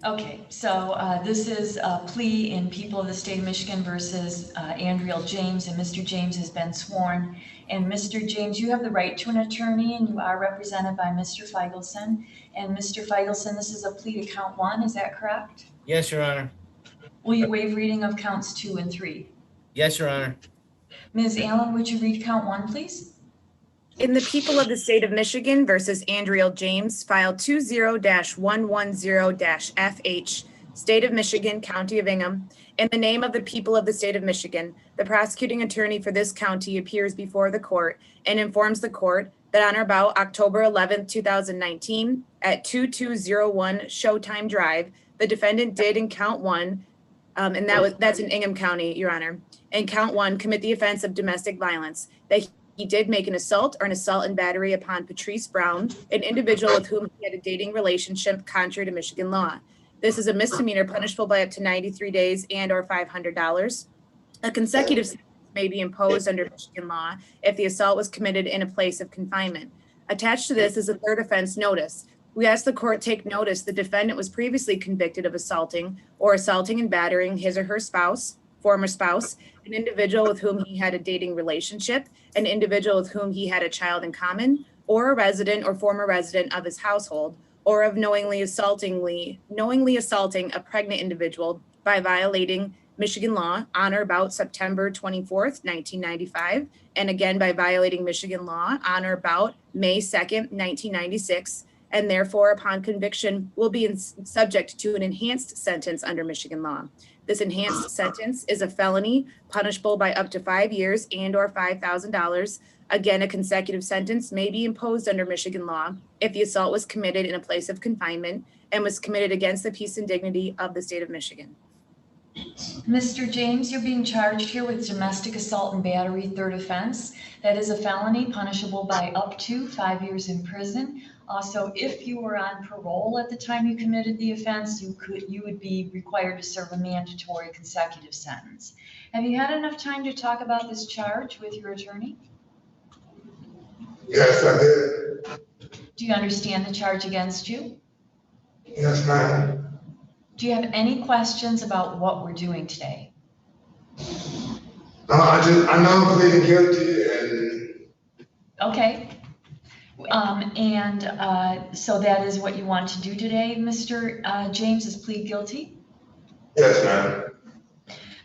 Okay, so this is a plea in People of the State of Michigan versus Andriel James, and Mr. James has been sworn. And Mr. James, you have the right to an attorney, and you are represented by Mr. Feigelson. And Mr. Feigelson, this is a plea to count 1, is that correct? Yes, Your Honor. Will you waive reading of counts 2 and 3? Yes, Your Honor. Ms. Allen, would you read count 1, please? In the People of the State of Michigan versus Andriel James, file 20-110-FH, State of Michigan, County of Ingham. In the name of the people of the State of Michigan, the prosecuting attorney for this county appears before the court and informs the court that on or about October 11, 2019, at 2201 Showtime Drive, the defendant did in count 1, and that's in Ingham County, Your Honor, and count 1, commit the offense of domestic violence, that he did make an assault or an assault and battery upon Patrice Brown, an individual with whom he had a dating relationship contrary to Michigan law. This is a misdemeanor punishable by up to 93 days and or $500. A consecutive sentence may be imposed under Michigan law if the assault was committed in a place of confinement. Attached to this is a third offense notice. We ask the court take notice the defendant was previously convicted of assaulting or assaulting and battering his or her spouse, former spouse, an individual with whom he had a dating relationship, an individual with whom he had a child in common, or a resident or former resident of his household, or of knowingly assaulting a pregnant individual by violating Michigan law on or about September 24th, 1995, and again by violating Michigan law on or about May 2nd, 1996, and therefore upon conviction will be subject to an enhanced sentence under Michigan law. This enhanced sentence is a felony punishable by up to 5 years and or $5,000. Again, a consecutive sentence may be imposed under Michigan law if the assault was committed in a place of confinement and was committed against the peace and dignity of the state of Michigan. Mr. James, you're being charged here with domestic assault and battery, third offense. That is a felony punishable by up to 5 years in prison. Also, if you were on parole at the time you committed the offense, you would be required to serve a mandatory consecutive sentence. Have you had enough time to talk about this charge with your attorney? Yes, I did. Do you understand the charge against you? Yes, ma'am. Do you have any questions about what we're doing today? No, I know I'm pleading guilty and. Okay. So that is what you want to do today, Mr. James, is plead guilty? Yes, ma'am.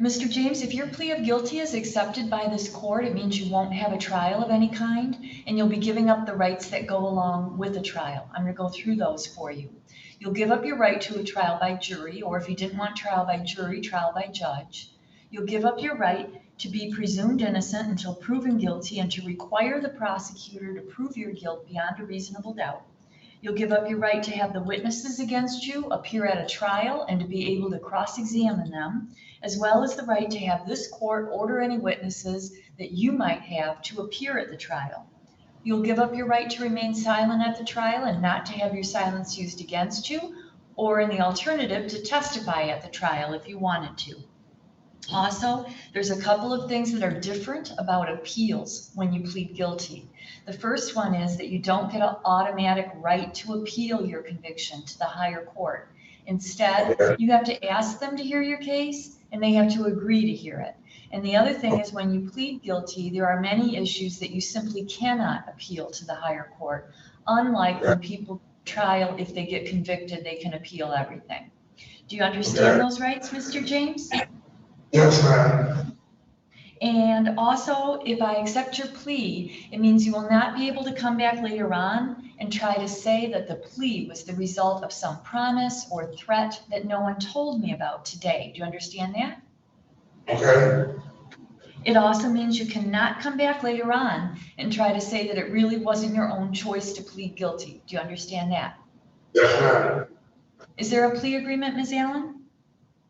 Mr. James, if your plea of guilty is accepted by this court, it means you won't have a trial of any kind, and you'll be giving up the rights that go along with a trial. I'm going to go through those for you. You'll give up your right to a trial by jury, or if you didn't want trial by jury, trial by judge. You'll give up your right to be presumed innocent until proven guilty and to require the prosecutor to prove your guilt beyond a reasonable doubt. You'll give up your right to have the witnesses against you appear at a trial and to be able to cross-examine them, as well as the right to have this court order any witnesses that you might have to appear at the trial. You'll give up your right to remain silent at the trial and not to have your silence used against you, or in the alternative, to testify at the trial if you wanted to. Also, there's a couple of things that are different about appeals when you plead guilty. The first one is that you don't get an automatic right to appeal your conviction to the higher court. Instead, you have to ask them to hear your case, and they have to agree to hear it. And the other thing is when you plead guilty, there are many issues that you simply cannot appeal to the higher court. Unlike when people trial, if they get convicted, they can appeal everything. Do you understand those rights, Mr. James? Yes, ma'am. And also, if I accept your plea, it means you will not be able to come back later on and try to say that the plea was the result of some promise or threat that no one told me about today. Do you understand that? Okay. It also means you cannot come back later on and try to say that it really wasn't your own choice to plead guilty. Do you understand that? Yes, ma'am. Is there a plea agreement, Ms. Allen?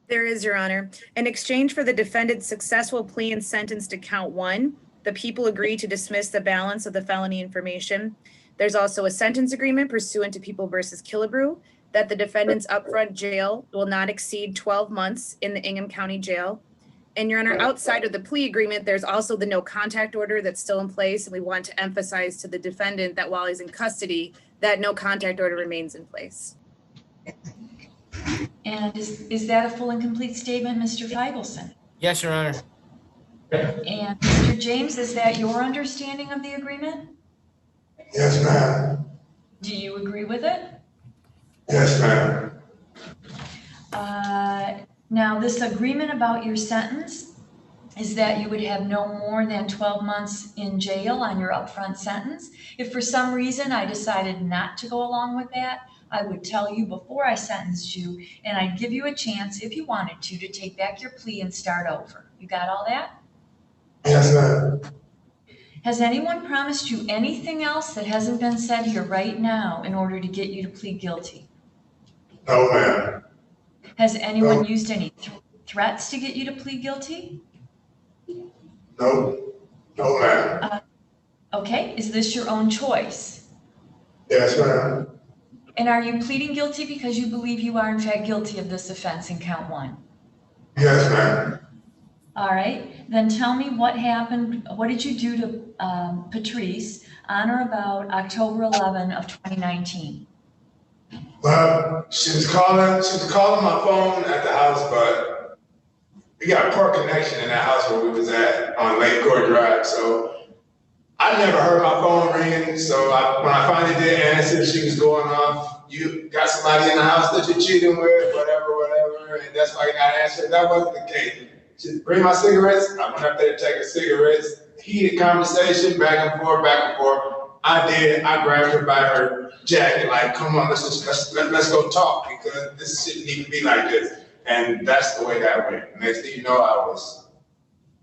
There is, Your Honor. In exchange for the defendant's successful plea and sentence to count 1, the people agree to dismiss the balance of the felony information. There's also a sentence agreement pursuant to People v. Killebrew that the defendant's upfront jail will not exceed 12 months in the Ingham County Jail. And Your Honor, outside of the plea agreement, there's also the no contact order that's still in place. And we want to emphasize to the defendant that while he's in custody, that no contact order remains in place. And is that a full and complete statement, Mr. Feigelson? Yes, Your Honor. And Mr. James, is that your understanding of the agreement? Yes, ma'am. Do you agree with it? Yes, ma'am. Now, this agreement about your sentence is that you would have no more than 12 months in jail on your upfront sentence. If for some reason I decided not to go along with that, I would tell you before I sentenced you, and I'd give you a chance, if you wanted to take back your plea and start over. You got all that? Yes, ma'am. Has anyone promised you anything else that hasn't been said here right now in order to get you to plead guilty? No, ma'am. Has anyone used any threats to get you to plead guilty? No. No, ma'am. Okay, is this your own choice? Yes, ma'am. And are you pleading guilty because you believe you are in fact guilty of this offense in count 1? Yes, ma'am. All right, then tell me what happened. What did you do to Patrice on or about October 11 of 2019? Well, she was calling my phone at the house, but we got a poor connection in that house where we was at on Lake Court Drive. So I never heard my phone ringing. So when I finally did answer, she was going off. You got somebody in the house that you're cheating with, whatever, and that's why you got answered. That wasn't the case. She said, bring my cigarettes. I went up there to take her cigarettes. Heated conversation, back and forth. I did. I grabbed her by her jacket, like, come on, let's go talk, because this shouldn't need to be like this. And that's the way that went. Next thing you know, I was.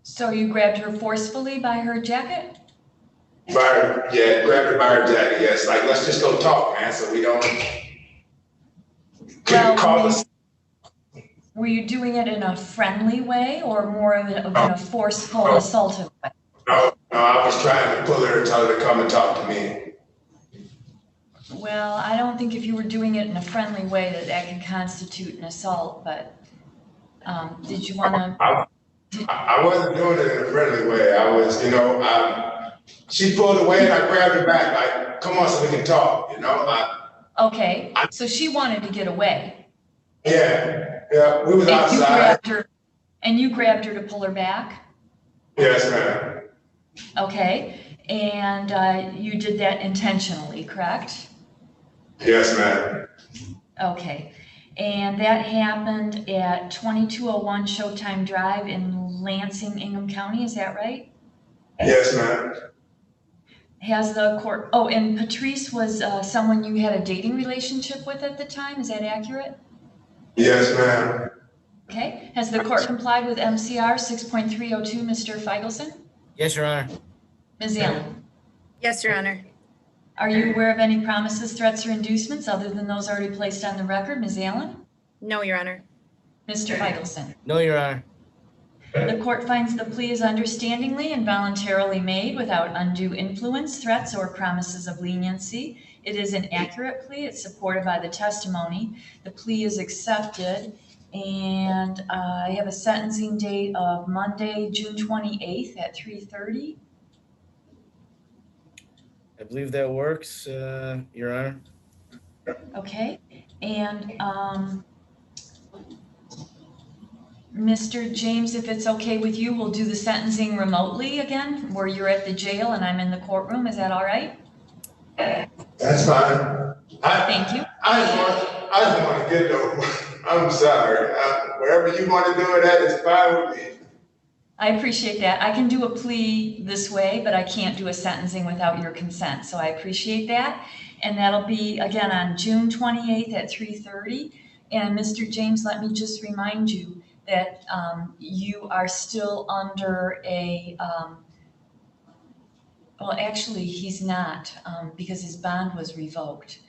So you grabbed her forcefully by her jacket? Grabbed her by her jacket, yes. Like, let's just go talk, man, so we don't call us. Were you doing it in a friendly way or more of in a forceful, assaultive way? No, I was trying to pull her and tell her to come and talk to me. Well, I don't think if you were doing it in a friendly way that could constitute an assault, but did you want to? I wasn't doing it in a friendly way. I was, she pulled away and I grabbed her back, like, come on so we can talk, Okay, so she wanted to get away. Yeah, we was outside. You grabbed her to pull her back? Yes, ma'am. Okay, and you did that intentionally, correct? Yes, ma'am. Okay, and that happened at 2201 Showtime Drive in Lansing, Ingham County, is that right? Yes, ma'am. Has the court, and Patrice was someone you had a dating relationship with at the time, is that accurate? Yes, ma'am. Okay, has the court complied with MCR 6.302, Mr. Feigelson? Yes, Your Honor. Ms. Allen? Yes, Your Honor. Are you aware of any promises, threats, or inducements other than those already placed on the record, Ms. Allen? No, Your Honor. Mr. Feigelson? No, Your Honor. The court finds the plea is understandingly and voluntarily made without undue influence, threats, or promises of leniency. It is an accurate plea. It's supported by the testimony. The plea is accepted, and I have a sentencing date of Monday, June 28th at 3:30. I believe that works, Your Honor. Okay, and Mr. James, if it's okay with you, we'll do the sentencing remotely again, where you're at the jail and I'm in the courtroom. Is that all right? That's fine. Thank you. I just want to get it over. I'm sorry. Wherever you want to do it at is fine with me. I appreciate that. I can do a plea this way, but I can't do a sentencing without your consent. So I appreciate that. And that'll be, again, on June 28th at 3:30. And Mr. James, let me just remind you that you are still under a, well, actually, he's not, because his bond was revoked.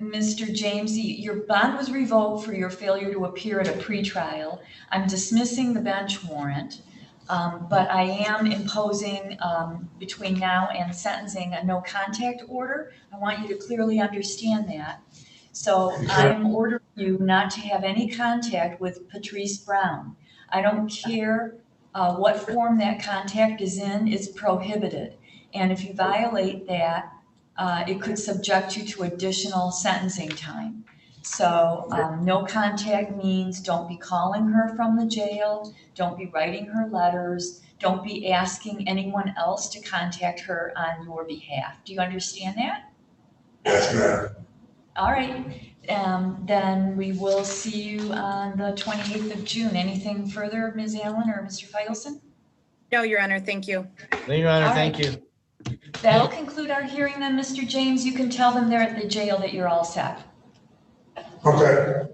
Mr. James, your bond was revoked for your failure to appear at a pretrial. I'm dismissing the bench warrant, but I am imposing, between now and sentencing, a no contact order. I want you to clearly understand that. So I am ordering you not to have any contact with Patrice Brown. I don't care what form that contact is in, it's prohibited. And if you violate that, it could subject you to additional sentencing time. So no contact means don't be calling her from the jail, don't be writing her letters, don't be asking anyone else to contact her on your behalf. Do you understand that? Yes, ma'am. All right, then we will see you on the 28th of June. Anything further, Ms. Allen or Mr. Feigelson? No, Your Honor, thank you. No, Your Honor, All thank right. you. That'll conclude our hearing then, Mr. James. You can tell them there at the jail that you're all set. Okay.